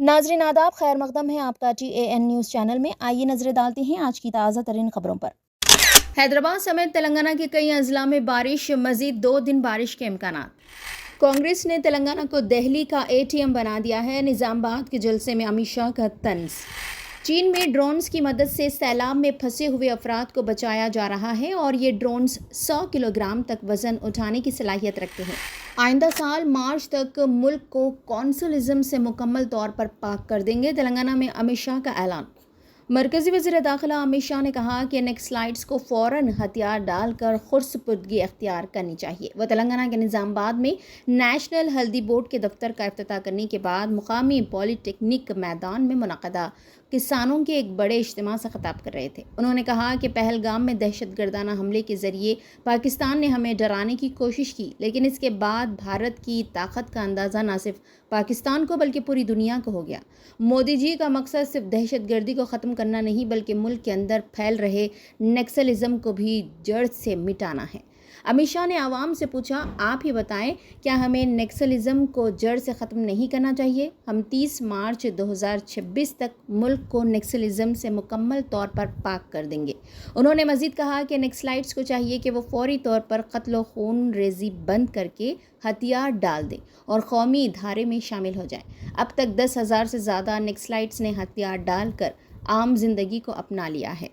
नाजरीन आदाब, खैर मकदम है आपका TAN न्यूज़ चैनल में। आइए नजरें डालते हैं आज की ताज़ा तरीन खबरों पर। हैदराबाद समेत तेलंगाना के कई अजला में बारिश, मजीद 2 दिन बारिश के इम्कानात। कांग्रेस ने तेलंगाना को दिल्ली का ATM बना दिया है। निजामाबाद के जलसे में अमित शाह का तंज। चीन में ड्रोन्स की मदद से सैलाब में फंसे हुए अफराद को बचाया जा रहा है और ये ड्रोन्स 100 किलोग्राम तक वजन उठाने की सलाहियत रखते हैं। आइंदा साल मार्च तक मुल्क को कॉन्सुलिज्म से मुकम्मल तौर पर पाक कर देंगे। तेलंगाना में अमित शाह का ऐलान। मरकज़ी वज़ीर दाखिला अमित शाह ने कहा कि नक्सलाइट्स को फ़ौरन हथियार डालकर खुर्सपुर्दगी अख्तियार करनी चाहिए। वह तेलंगाना के निज़ामाबाद में नेशनल हल्दी बोर्ड के दफ्तर का इफ्तिताह करने के बाद मुकामी पॉलीटेक्निक मैदान में मुनक़दा किसानों के एक बड़े इज्तिमा से खिताब कर रहे थे। उन्होंने कहा कि पहलगाम में दहशतगर्दाना हमले के ज़रिए पाकिस्तान ने हमें डराने की कोशिश की, लेकिन इसके बाद भारत की ताकत का अंदाज़ा न सिर्फ पाकिस्तान को बल्कि पूरी दुनिया को हो गया। मोदी जी का मकसद सिर्फ दहशतगर्दी को ख़त्म करना नहीं बल्कि मुल्क के अंदर फैल रहे नक्सलिज्म को भी जड़ से मिटाना है। अमित शाह ने आवाम से पूछा, आप ही बताएं, क्या हमें नक्सलिज्म को जड़ से ख़त्म नहीं करना चाहिए? हम 30 मार्च 2026 तक मुल्क को नक्सलिज्म से मुकम्मल तौर पर पाक कर देंगे। उन्होंने मज़ीद कहा कि नक्सलाइट्स को चाहिए कि वो फौरी तौर पर कत्ल खून रेजी बंद करके हथियार डाल दें और कौमी धारे में शामिल हो जाएं। अब तक 10,000 से ज़्यादा नक्सलाइट्स ने हथियार डालकर आम जिंदगी को अपना लिया है।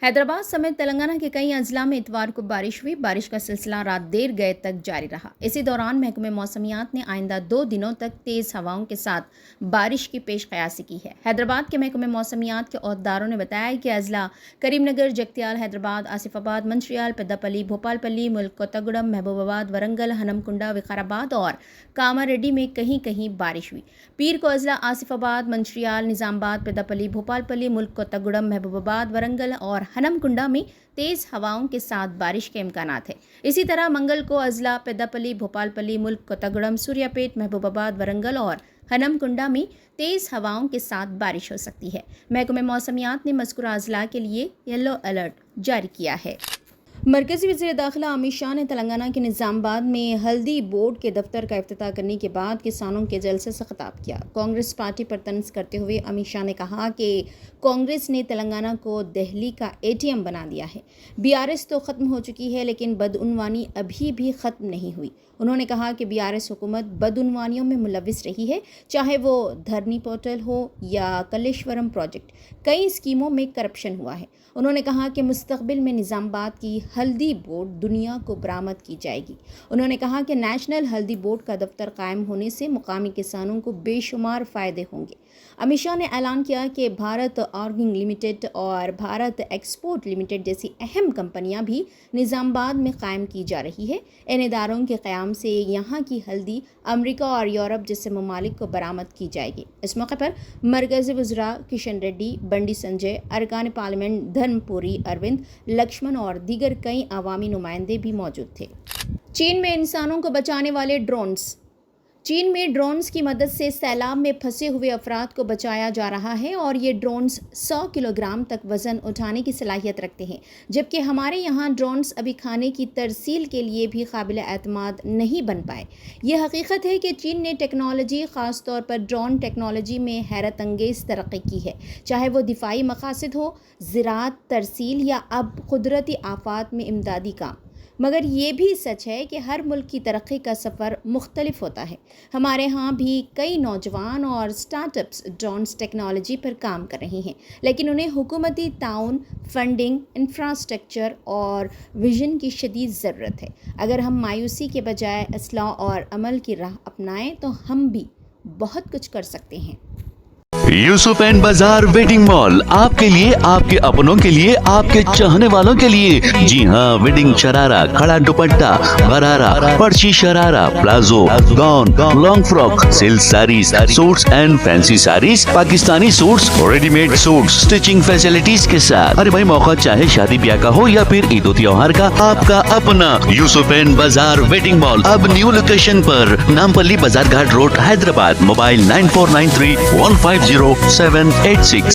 हैदराबाद समेत तेलंगाना के कई अजला में इतवार को बारिश हुई। बारिश का सिलसिला रात देर गए तक जारी रहा। इसी दौरान महकमे मौसमियात ने आइंदा 2 दिनों तक तेज़ हवाओं के साथ बारिश की पेश कयासी की है। हैदराबाद के महकमे मौसमियात के अहदेदारों ने बताया कि अजला करीमनगर, जगत्याल, हैदराबाद, आसिफाबाद, मंचिर्याल, पेद्दापल्ली, भोपालपल्ली, मुल्क कोत्तागुडम, महबूबाबाद, वरंगल, हनमकुंडा, विकाराबाद और कामारेड्डी में कहीं कहीं बारिश हुई। पीर को अजला आसिफाबाद, मंचिर्याल, निजामाबाद, पेद्दापल्ली, भोपालपल्ली, मुल्क कोत्तागुडम, महबूबाबाद, वरंगल और हनमकुंडा में तेज़ हवाओं के साथ बारिश के इम्कानात है। इसी तरह मंगल को अजला पेद्दापल्ली, भोपालपल्ली, मुल्क कोत्तागुडम, सूर्यापेट, महबूबाबाद, वरंगल और हनमकुंडा में तेज़ हवाओं के साथ बारिश हो सकती है। महकमे मौसमियात ने मज़कूरा अजला के लिए येलो अलर्ट जारी किया है। मरकज़ी वज़ीर दाखिला अमित शाह ने तेलंगाना के निज़ामाबाद में हल्दी बोर्ड के दफ्तर का इफ्तिताह करने के बाद किसानों के जलसे से खिताब किया। कांग्रेस पार्टी पर तंज करते हुए अमित शाह ने कहा कि कांग्रेस ने तेलंगाना को दिल्ली का ATM बना दिया है। BRS तो ख़त्म हो चुकी है, लेकिन बदउनवानी अभी भी ख़त्म नहीं हुई। उन्होंने कहा कि BRS हुकूमत बदउनवानियों में मुलविस रही है, चाहे वो धरनी पोर्टल हो या कलेश्वरम प्रोजेक्ट। कई स्कीमों में करप्शन हुआ है। उन्होंने कहा कि मुस्तक़बिल में निज़ामाबाद की हल्दी बोर्ड दुनिया को बरामद की जाएगी। उन्होंने कहा कि नेशनल हल्दी बोर्ड का दफ्तर कायम होने से मुकामी किसानों को बेशुमार फ़ायदे होंगे। अमित शाह ने ऐलान किया कि भारत ऑर्गेनिक लिमिटेड और भारत एक्सपोर्ट लिमिटेड जैसी अहम कंपनियां भी निज़ामाबाद में कायम की जा रही है। इन इदारों के क़याम से यहाँ की हल्दी अमेरिका और यूरोप जैसे ममालिक को बरामद की जाएगी। इस मौके पर मरकज़ी वज़रा किशन रेड्डी, बंडी संजय, अरकान पार्लियामेंट धर्मपुरी अरविंद, लक्ष्मण और दीगर कई अवामी नुमाइंदे भी मौजूद थे। चीन में इंसानों को बचाने वाले ड्रोन्स। चीन में ड्रोन्स की मदद से सैलाब में फंसे हुए अफराद को बचाया जा रहा है और ये ड्रोन्स 100 किलोग्राम तक वज़न उठाने की सलाहियत रखते हैं, जबकि हमारे यहाँ ड्रोन्स अभी खाने की तरसील के लिए भी काबिल एतमाद नहीं बन पाए। ये हकीकत है कि चीन ने टेक्नोलॉजी, ख़ास तौर पर ड्रोन टेक्नोलॉजी में हैरत अंगेज़ तरक्की की है, चाहे वो दिफाई मकासद हो, ज़राअत, तरसील या अब कुदरती आफात में इमदादी काम। मगर ये भी सच है कि हर मुल्क की तरक्की का सफ़र मुख्तलिफ होता है। हमारे यहाँ भी कई नौजवान और स्टार्टअप्स ड्रोन्स टेक्नोलॉजी पर काम कर रहे हैं, लेकिन उन्हें हुकूमती ताउन, फंडिंग, इंफ्रास्ट्रक्चर और विजन की शदीद ज़रूरत है। अगर हम मायूसी के बजाय इस्लाह और अमल की राह अपनाएं तो हम भी बहुत कुछ कर सकते हैं। यूसुफ एंड बाजार वेडिंग मॉल आपके लिए, आपके अपनों के लिए, आपके चाहने वालों के लिए। जी हाँ, वेडिंग शरारा, खड़ा दुपट्टा, गरारा, पर्ची sharara, palazzo, gown, long frock, silk saris, suits and fancy saris, Pakistani suits, readymade suits, stitching facilities के साथ। अरे भाई, मौका चाहे शादी ब्याह का हो या फिर ईद त्योहार का, आपका अपना यूसुफ एंड बाजार वेडिंग मॉल अब न्यू लोकेशन पर, नामपल्ली बाजार घाट रोड, हैदराबाद। मोबाइल 9493150786।